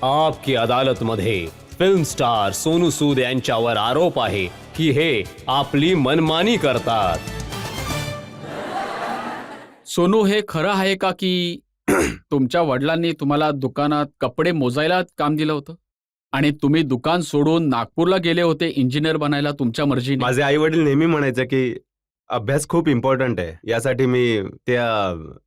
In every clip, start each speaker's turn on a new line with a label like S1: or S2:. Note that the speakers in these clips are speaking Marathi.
S1: आपकी अदालत मध्ये फिल्म स्टार सोनू सूद यांच्यावर आरोप आहे की हे आपली मनमानी करतात.
S2: सोनू, हे खरं आहे का की तुमच्या वडिलांनी तुम्हाला दुकानात कपडे मोजायला काम दिलं होतं आणि तुम्ही दुकान सोडून नागपूरला गेले होते इंजिनियर बनायला तुमच्या मर्जीने?
S3: माझे आई वडील नेहमी म्हणायचे की अभ्यास खूप इम्पॉर्टंट आहे, यासाठी मी त्या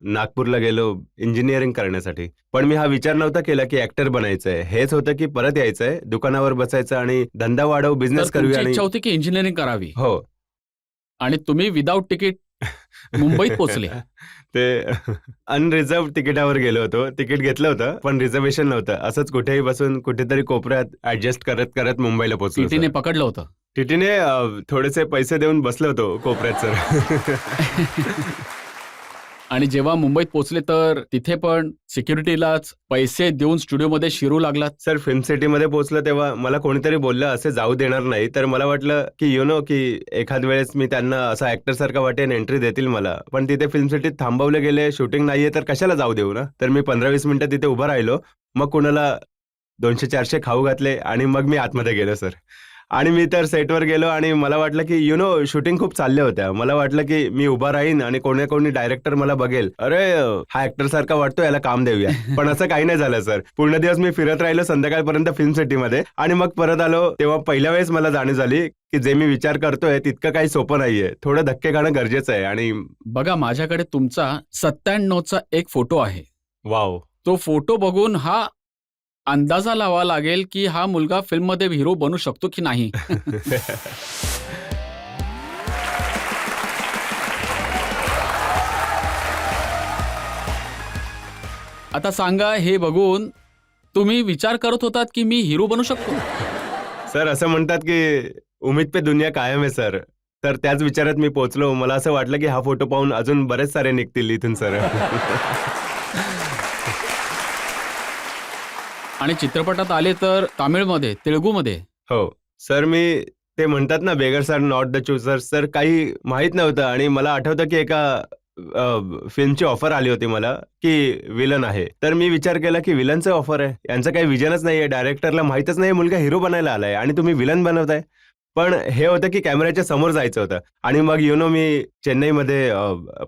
S3: नागपूरला गेलो इंजिनिअरिंग करण्यासाठी. पण मी हा विचार नव्हता केला की ऍक्टर बनायचंय. हेच होतं की परत यायचंय, दुकानावर बसायचं आणि धंदा वाढव, बिझनेस
S2: तर तुमची
S3: करूया. आणि
S2: इच्छा होती की इंजिनिअरिंग करावी
S3: हो,
S2: आणि तुम्ही विदाऊट तिकीट मुंबईत पोहोचले.
S3: ते अनरिझर्व तिकिटावर गेलो होतो. तिकीट घेतलं होतं पण रिझर्वेशन नव्हतं. असंच कुठेही बसून कुठेतरी कोपऱ्यात ऍडजस्ट करत करत मुंबईला पोहोचलो.
S2: टीटीने पकडलं होतं.
S3: टीटीने थोडेसे पैसे देऊन बसलो होतो कोपऱ्यात सर.
S2: आणि जेव्हा मुंबईत पोहोचले तर तिथे पण सिक्युरिटीलाच पैसे देऊन स्टुडिओमध्ये शिरू लागलात.
S3: सर, फिल्म सिटीमध्ये पोहोचलं तेव्हा मला कोणीतरी बोललं असे जाऊ देणार नाही. तर मला वाटलं की की एखाद वेळेस मी त्यांना असा ऍक्टर सारखा वाटेन, एंट्री देतील मला. पण तिथे फिल्म सिटीत थांबवले गेले, शूटिंग नाहीये तर कशाला जाऊ देऊ ना. तर मी 15-20 मिनिटं तिथे उभं राहिलो. मग कुणाला 200-400 खाऊ घातले आणि मग मी आतमध्ये गेलो सर. आणि मी तर सेटवर गेलो आणि मला वाटलं की शूटिंग खूप चालल्या होत्या. मला वाटलं की मी उभा राहीन आणि कोणी डायरेक्टर मला बघेल, अरे हा ऍक्टर सारखा वाटतो, याला काम देऊया. पण असं काही नाही झालं सर. पूर्ण दिवस मी फिरत राहिलो संध्याकाळपर्यंत फिल्म सिटीमध्ये आणि मग परत आलो. तेव्हा पहिल्या वेळेस मला जाणीव झाली की जे मी विचार करतोय तितकं काही सोपं नाहीये. थोडं धक्के खाणं गरजेचं आहे. आणि
S2: बघा, माझ्याकडे तुमचा 97चा एक फोटो आहे.
S3: वाव.
S2: तो फोटो बघून हा अंदाजा लावा लागेल की हा मुलगा फिल्ममध्ये हिरो बनू शकतो की नाही. आता सांगा, हे बघून तुम्ही विचार करत होतात की मी हिरो बनू शकतो?
S3: सर, असं म्हणतात की उम्मीद पे दुनिया कायम आहे सर. तर त्याच विचारात मी पोहोचलो. मला असं वाटलं की हा फोटो पाहून अजून बरेच सारे निघतील इथून सर.
S2: आणि चित्रपटात आले तर तामिळमध्ये, तेलुगूमध्ये.
S3: हो सर, मी ते म्हणतात ना beggars are not the choosers. Sir, काही माहित नव्हतं आणि मला आठवतं की एका फिल्मची ऑफर आली होती मला की विलन आहे. तर मी विचार केला की विलनचं ऑफर आहे, यांचं काही विजनच नाहीये, डायरेक्टरला माहितच नाही मुलगा हिरो बनायला आलाय आणि तुम्ही विलन बनवताय. पण हे होतं की कॅमेऱ्याच्या समोर जायचं होतं. आणि मग मी चेन्नईमध्ये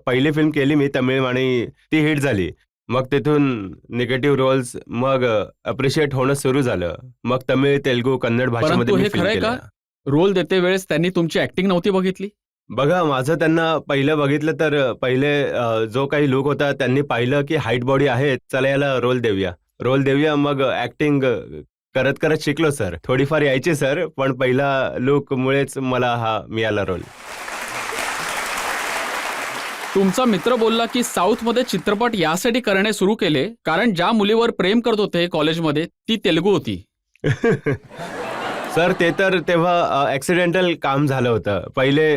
S3: पहिली फिल्म केली मी तमिळ आणि ती हिट झाली. मग तिथून निगेटिव्ह रोल्स मग अप्रिशिएट होणं सुरू झालं. मग तमिळ, तेलुगू, कन्नड भाषेमध्ये
S2: परंतु
S3: मी
S2: हे
S3: फिल्म
S2: खरंय का?
S3: केल्या.
S2: रोल देते वेळेस त्यांनी तुमची ऍक्टिंग नव्हती बघितली?
S3: बघा, माझं त्यांना पहिलं बघितलं तर पहिले जो काही लुक होता त्यांनी पाहिलं की हाईट बॉडी आहे, चला याला रोल देऊया. मग ऍक्टिंग करत करत शिकलो सर. थोडीफार यायची सर, पण पहिला लुक मुळेच मला हा मिळाला रोल.
S2: तुमचा मित्र बोलला की साऊथमध्ये चित्रपट यासाठी करणे सुरू केले कारण ज्या मुलीवर प्रेम करत होते कॉलेजमध्ये ती तेलुगू होती.
S3: सर, ते तर तेव्हा ऍक्सिडेंटल काम झालं होतं. पहिले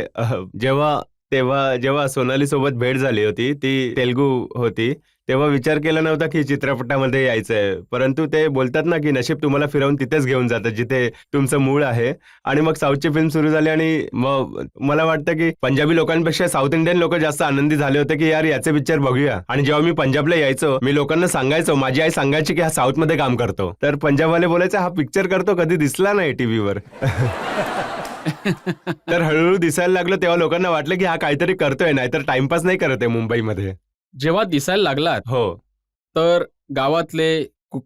S3: जेव्हा सोनाली सोबत भेट झाली होती, ती तेलुगू होती, तेव्हा विचार केला नव्हता की चित्रपटामध्ये यायचंय. परंतु ते बोलतात ना की नशीब तुम्हाला फिरवून तिथेच घेऊन जातं जिथे तुमचं मूळ आहे. आणि मग साऊथची फिल्म सुरू झाली आणि मग मला वाटतं की पंजाबी लोकांपेक्षा साऊथ इंडियन लोक जास्त आनंदी झाले होते की यार याचे पिक्चर बघूया. आणि जेव्हा मी पंजाबला यायचो, मी लोकांना सांगायचो, माझी आई सांगायची की हा साऊथमध्ये काम करतो. तर पंजाबवाले बोलायचे हा पिक्चर करतो, कधी दिसला नाही टीव्हीवर. तर हळूहळू दिसायला लागलं तेव्हा लोकांना वाटलं की हा काहीतरी करतोय, नाहीतर टाइमपास नाही करत आहे मुंबईमध्ये.
S2: जेव्हा दिसायला लागलात
S3: हो,
S2: तर गावातले,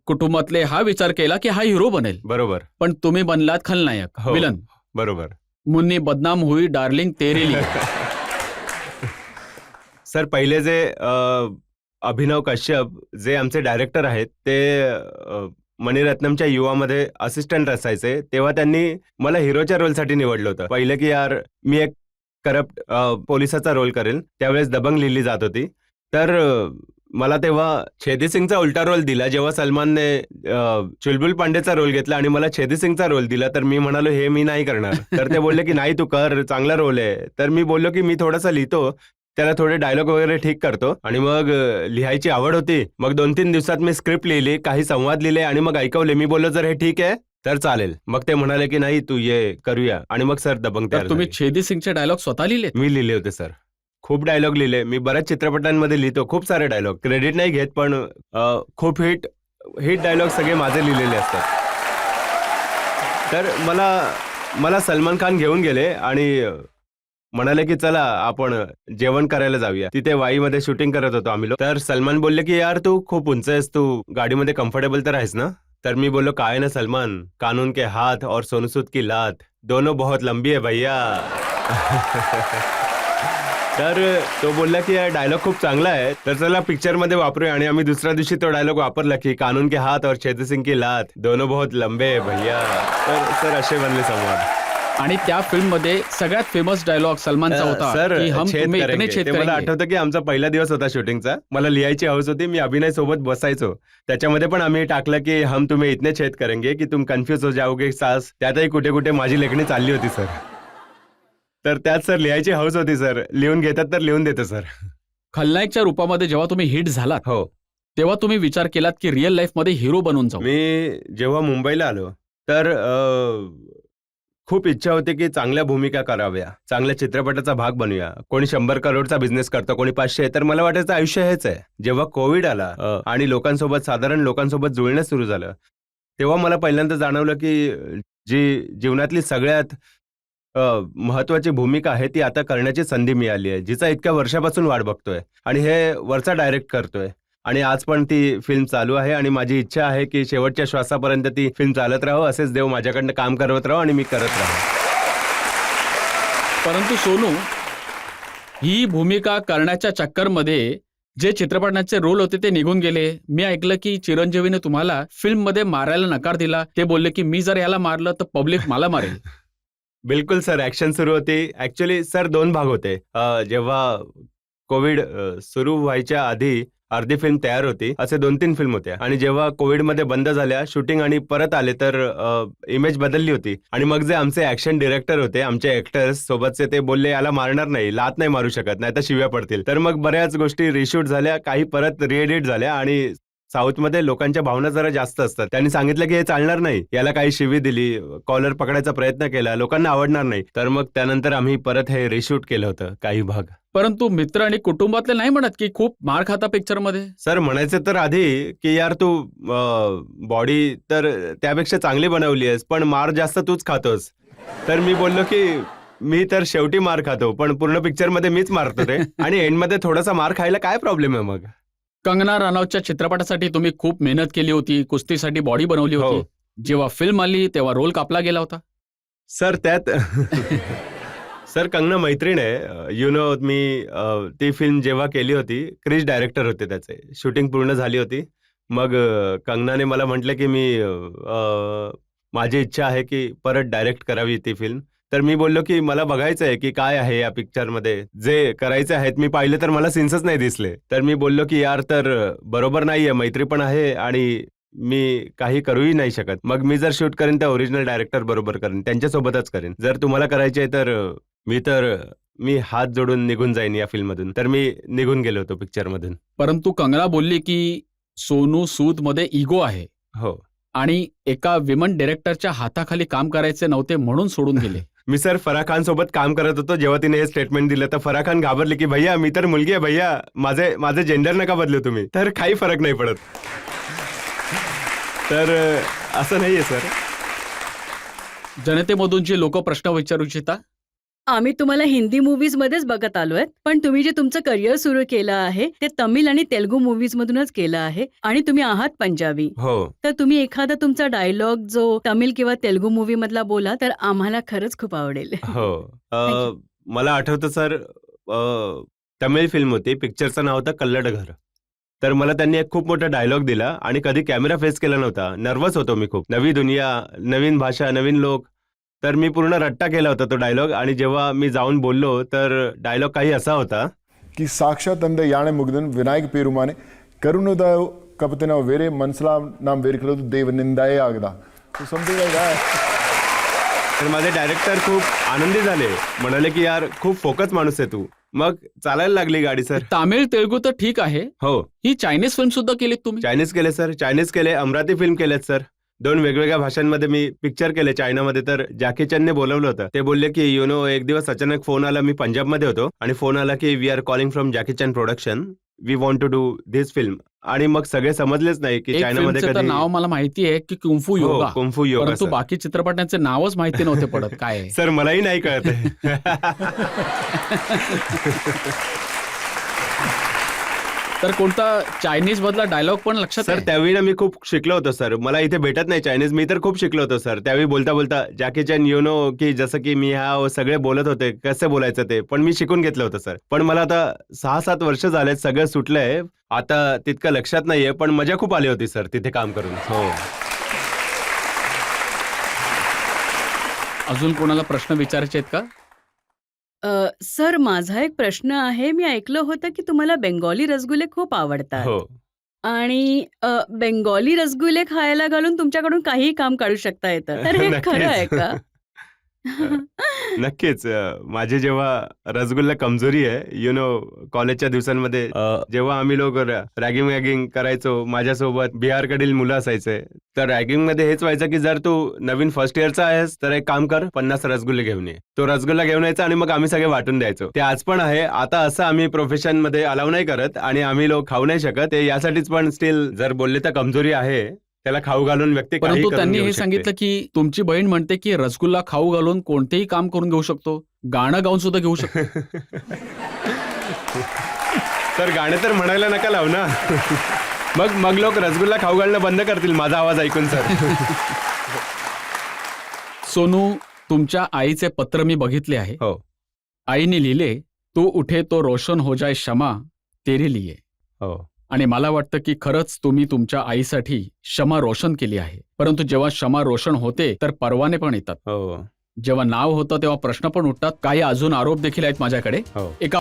S2: कुटुंबातले हा विचार केला की हा हिरो बनेल.
S3: बरोबर.
S2: पण तुम्ही बनलात खलनायक,
S3: हो,
S2: विलन.
S3: बरोबर.
S2: मुन्नी बदनाम हुई डार्लिंग तेरे लिए.
S3: सर, पहिले जे अभिनव कश्यप जे आमचे डायरेक्टर आहेत ते मणिरत्नमच्या युवामध्ये असिस्टंट असायचे. तेव्हा त्यांनी मला हिरोच्या रोलसाठी निवडलं होतं. पहिलं की यार मी एक करप्ट पोलिसाचा रोल करेल. त्यावेळेस दबंग लिहिली जात होती. तर मला तेव्हा छेदी सिंगचा उलटा रोल दिला. जेव्हा सलमानने चुलबुल पांडेचा रोल घेतला आणि मला छेदी सिंगचा रोल दिला, तर मी म्हणालो हे मी नाही करणार. तर ते बोलले की नाही तू कर, चांगला रोल आहे. तर मी बोललो की मी थोडासा लिहितो, त्याला थोडे डायलॉग वगैरे ठीक करतो. आणि मग लिहायची आवड होती. मग 2-3 दिवसात मी स्क्रिप्ट लिहिली, काही संवाद लिहिले आणि मग ऐकवले. मी बोललो जर हे ठीक आहे तर चालेल. मग ते म्हणाले की नाही तू ये करूया. आणि मग सर दबंग तयार
S2: तर तुम्ही
S3: झाली.
S2: छेदी सिंगचे डायलॉग स्वतः लिहिले?
S3: मी लिहिले होते सर. खूप डायलॉग लिहिले. मी बऱ्याच चित्रपटांमध्ये लिहितो, खूप सारे डायलॉग. क्रेडिट नाही घेत, पण खूप हिट हिट डायलॉग सगळे माझे लिहिलेले असतात. तर मला सलमान खान घेऊन गेले आणि म्हणाले की चला आपण जेवण करायला जाऊया. तिथे वाईमध्ये शूटिंग करत होतो आम्ही लोक. तर सलमान बोलले की यार तू खूप उंच आहेस, तू गाडीमध्ये कम्फर्टेबल तर आहेस ना. तर मी बोललो काय ना सलमान, कानून के हाथ और सोनू सूद की लात दोनों बहुत लंबी है भैया. तर तो बोलला की यार डायलॉग खूप चांगला आहे, तर चला पिक्चर मध्ये वापरूया. आणि आम्ही दुसऱ्या दिवशी तो डायलॉग वापरला की कानून के हाथ और छेद सिंह की लात दोनों बहुत लंबे है भैया. तर सर असे बनले संवाद.
S2: आणि त्या फिल्म मध्ये सगळ्यात फेमस डायलॉग सलमानचा होता
S3: सर
S2: की हम
S3: छेद
S2: तुम्हें
S3: करेंगे.
S2: इतने छेद
S3: ते मला
S2: करेंगे.
S3: आठवतं की आमचा पहिला दिवस होता शूटिंगचा. मला लिहायची हौस होती, मी अभिनय सोबत बसायचो. त्याच्यामध्ये पण आम्ही टाकलं की हम तुम्हें इतने छेद करेंगे की तुम कन्फ्युज हो जाओगे सास. त्यातही कुठे कुठे माझी लेखणी चालली होती सर. तर त्यात सर लिहायची हौस होती सर. लिहून घेतात तर लिहून देतो सर.
S2: खलनायकच्या रूपामध्ये जेव्हा तुम्ही हिट झालात
S3: हो.
S2: तेव्हा तुम्ही विचार केलात की रिअल लाईफ मध्ये हिरो बनून जाऊ.
S3: मी जेव्हा मुंबईला आलो तर खूप इच्छा होती की चांगल्या भूमिका कराव्या, चांगल्या चित्रपटाचा भाग बनूया. कोणी 100 करोडचा बिझनेस करतं, कोणी 500. तर मला वाटायचं आयुष्य हेच आहे. जेव्हा कोविड आला आणि साधारण लोकांसोबत जुळणं सुरू झालं, तेव्हा मला पहिल्यांदा जाणवलं की जी जीवनातली सगळ्यात महत्वाची भूमिका आहे ती आता करण्याची संधी मिळाली आहे, जिचा इतक्या वर्षापासून वाट बघतोय आणि हे वरचा डायरेक्ट करतोय. आणि आज पण ती फिल्म चालू आहे आणि माझी इच्छा आहे की शेवटच्या श्वासापर्यंत ती फिल्म चालत राहो. असेच देव माझ्याकडनं काम करत राहो आणि मी करत राहो.
S2: परंतु सोनू, ही भूमिका करण्याच्या चक्करमध्ये जे चित्रपटाचे रोल होते ते निघून गेले. मी ऐकलं की चिरंजीवीने तुम्हाला फिल्म मध्ये मारायला नकार दिला. ते बोलले की मी जर याला मारलं तर पब्लिक मला मारेल.
S3: बिलकुल सर, ऍक्शन सुरू होती. ऍक्च्युली सर 2 भाग होते. जेव्हा कोविड सुरू व्हायच्या आधी अर्धी फिल्म तयार होती. असे 2-3 फिल्म होत्या. आणि जेव्हा कोविडमध्ये बंद झाल्या शूटिंग आणि परत आले तर इमेज बदलली होती. आणि मग जे आमचे ऍक्शन डिरेक्टर होते, आमचे ऍक्टर्स सोबतचे, ते बोलले याला मारणार नाही, लात नाही मारू शकत, नाही तर शिव्या पडतील. तर मग बऱ्याच गोष्टी रिशूट झाल्या, काही परत रिएडिट झाल्या. आणि साऊथमध्ये लोकांच्या भावना जरा जास्त असतात. त्यांनी सांगितलं की हे चालणार नाही, याला काही शिवी दिली, कॉलर पकडायचा प्रयत्न केला, लोकांना आवडणार नाही. तर मग त्यानंतर आम्ही परत हे रिशूट केलं होतं काही भाग.
S2: परंतु मित्र आणि कुटुंबातले नाही म्हणत की खूप मार खाता पिक्चर मध्ये.
S3: सर म्हणायचं तर आधी की यार तू बॉडी तर त्यापेक्षा चांगली बनवली आहेस, पण मार जास्त तूच खातोस. तर मी बोललो की मी तर शेवटी मार खातो, पण पूर्ण पिक्चर मध्ये मीच मारतो रे. आणि एंडमध्ये थोडासा मार खायला काय प्रॉब्लेम आहे मग.
S2: कंगना राणावतच्या चित्रपटासाठी तुम्ही खूप मेहनत केली होती, कुस्तीसाठी बॉडी बनवली होती.
S3: हो.
S2: जेव्हा फिल्म आली तेव्हा रोल कापला गेला होता.
S3: सर त्यात सर कंगना मैत्रीण आहे. यु नो, मी ती फिल्म जेव्हा केली होती, क्रिश डायरेक्टर होते त्याचे. शूटिंग पूर्ण झाली होती. मग कंगनाने मला म्हटलं की माझी इच्छा आहे की परत डायरेक्ट करावी ती फिल्म. तर मी बोललो की मला बघायचं आहे की काय आहे या पिक्चरमध्ये, जे करायचे आहेत. मी पाहिले तर मला सीन्सच नाही दिसले. तर मी बोललो की यार तर बरोबर नाहीये, मैत्री पण आहे आणि मी काही करूही नाही शकत. मग मी जर शूट करेन तर ओरिजिनल डायरेक्टर बरोबर करेन, त्यांच्यासोबतच करेन. जर तुम्हाला करायचे आहे तर मी हात जोडून निघून जाईन या फिल्ममधून. तर मी निघून गेलो होतो पिक्चरमधून.
S2: परंतु कंगना बोलली की सोनू सूद मध्ये इगो आहे
S3: हो.
S2: आणि एका विमन डिरेक्टरच्या हाताखाली काम करायचे नव्हते म्हणून सोडून गेले.
S3: मी सर फराह खान सोबत काम करत होतो. जेव्हा तिने हे स्टेटमेंट दिलं तर फराह खान घाबरली की भैया मी तर मुलगी आहे भैया, माझे जेंडर नका बदलू तुम्ही. तर काही फरक नाही पडत. तर असं नाहीये सर.
S2: जनतेमधून जे लोक प्रश्न विचारू इच्छिता,
S4: आम्ही तुम्हाला हिंदी मूव्हीज मध्येच बघत आलोय, पण तुम्ही जे तुमचं करिअर सुरू केलं आहे ते तमिळ आणि तेलुगू मूव्हीज मधूनच केलं आहे आणि तुम्ही आहात पंजाबी.
S3: हो.
S4: तर तुम्ही एखादा तुमचा डायलॉग जो तमिळ किंवा तेलुगू मूव्ही मधला बोला तर आम्हाला खरंच खूप आवडेल.
S3: हो.
S4: you.
S3: मला आठवतं सर, तमिळ फिल्म होती, पिक्चरचं नाव होतं कल्लड घर. तर मला त्यांनी एक खूप मोठा डायलॉग दिला आणि कधी कॅमेरा फेस केला नव्हता. नर्वस होतो मी खूप. नवी दुनिया, नवीन भाषा, नवीन लोक. तर मी पूर्ण रट्टा केला होता तो डायलॉग. आणि जेव्हा मी जाऊन बोललो तर डायलॉग काही असा होता
S5: की साक्षात ತಂದೆ ಯಾಣೆ ಮುಗಿದನು ವಿನಾಯಕ ಪೇರುಮಾನೆ ಕರುಣದ ಕಪತಿನ ವೇರೆ ಮನಸಲ ನಾಮ ವೇರಿಕಲದು ದೇವನಿಂದಾಯೇ ಆಗದ. Something like that.
S3: तर माझे डायरेक्टर खूप आनंदी झाले, म्हणाले की यार खूप फोकस माणूस आहे तू. मग चालायला लागली गाडी सर.
S2: तामिळ तेलुगू तर ठीक आहे,
S3: हो.
S2: ही चायनीज फिल्म सुद्धा केलीत तुम्ही.
S3: चायनीज केले सर, चायनीज केले, अमराठी फिल्म केलेत सर. 2 वेगवेगळ्या भाषांमध्ये मी पिक्चर केले चायनामध्ये. तर जॅकी चॅनने बोलवलं होतं. ते बोलले की यु नो, एक दिवस अचानक फोन आला, मी पंजाबमध्ये होतो आणि फोन आला की we are calling from Jackie Chan production we want to do this film. आणि मग सगळे समजलेच नाही की
S2: एक
S3: चायनामध्ये
S2: फिल्मचं तर
S3: कधी
S2: नाव मला माहिती आहे की कुंफू योगा,
S3: कुंफू योगा
S2: परंतु
S3: सर.
S2: बाकी चित्रपटांचे नावच माहिती नव्हते पडत काय आहे.
S3: सर मलाही नाही कळत आहे.
S2: तर कोणता चायनीज मधला डायलॉग पण लक्षात
S3: सर
S2: आहे?
S3: त्यावेळी ना मी खूप शिकलो होतो सर. मला इथे भेटत नाही चायनीज, मी तर खूप शिकलो होतो सर. त्यावेळी बोलता बोलता जॅकी चॅन यू नो की जसं की मी ह्या सगळे बोलत होते कसं बोलायचं ते, पण मी शिकून घेतलं होतं सर. पण मला आता 6-7 वर्ष झालेत, सगळं सुटलंय आता, तितकं लक्षात नाहीये, पण मजा खूप आली होती सर तिथे काम करून. हो.
S2: अजून कोणाला प्रश्न विचारायचे आहेत का?
S4: सर माझा एक प्रश्न आहे. मी ऐकलं होतं की तुम्हाला बेंगॉली रसगुल्ले खूप आवडतात
S3: हो.
S4: आणि बेंगॉली रसगुल्ले खायला घालून तुमच्याकडून काहीही काम काढू शकता येतं. तर हे खरं आहे का?
S3: नक्कीच. माझी जेव्हा रसगुल्ला कमजोरी आहे, यु नो कॉलेजच्या दिवसांमध्ये जेव्हा आम्ही लोक रॅगिंग करायचो, माझ्यासोबत बिहारकडील मुलं असायचे, तर रॅगिंग मध्ये हेच व्हायचं की जर तू नवीन फर्स्ट इयरचा आहेस तर एक काम कर, 50 रसगुल्ले घेऊन ये. तो रसगुल्ला घेऊन यायचा आणि मग आम्ही सगळे वाटून द्यायचो. ते आज पण आहे. आता असं आम्ही प्रोफेशन मध्ये अलाव नाही करत आणि आम्ही लोक खाऊ नाही शकत. ते यासाठीच, पण स्टील जर बोलले तर कमजोरी आहे, त्याला खाऊ घालून व्यक्ती काहीही
S2: परंतु
S3: करून
S2: त्यांनी
S3: घेऊ
S2: हे
S3: शकते.
S2: सांगितलं की तुमची बहीण म्हणते की रसगुल्ला खाऊ घालून कोणतेही काम करून घेऊ शकतो, गाणं गाऊन सुद्धा घेऊ शकतो.
S3: तर गाणे तर म्हणायला नका लावू ना. मग लोक रसगुल्ला खाऊ घालणं बंद करतील माझा आवाज ऐकून सर.
S2: सोनू, तुमच्या आईचे पत्र मी बघितले आहे.
S3: हो.
S2: आईने लिहिले, तू उठे तो रोशन हो जाय क्षमा तेरे लिए.
S3: हो.
S2: आणि मला वाटतं की खरंच तुम्ही तुमच्या आईसाठी क्षमा रोशन केली आहे. परंतु जेव्हा क्षमा रोशन होते तर परवाने पण येतात.
S3: हो.
S2: जेव्हा नाव होतं तेव्हा प्रश्न पण उठतात. काही अजून आरोप देखील आहेत माझ्याकडे.
S3: हो.
S2: एका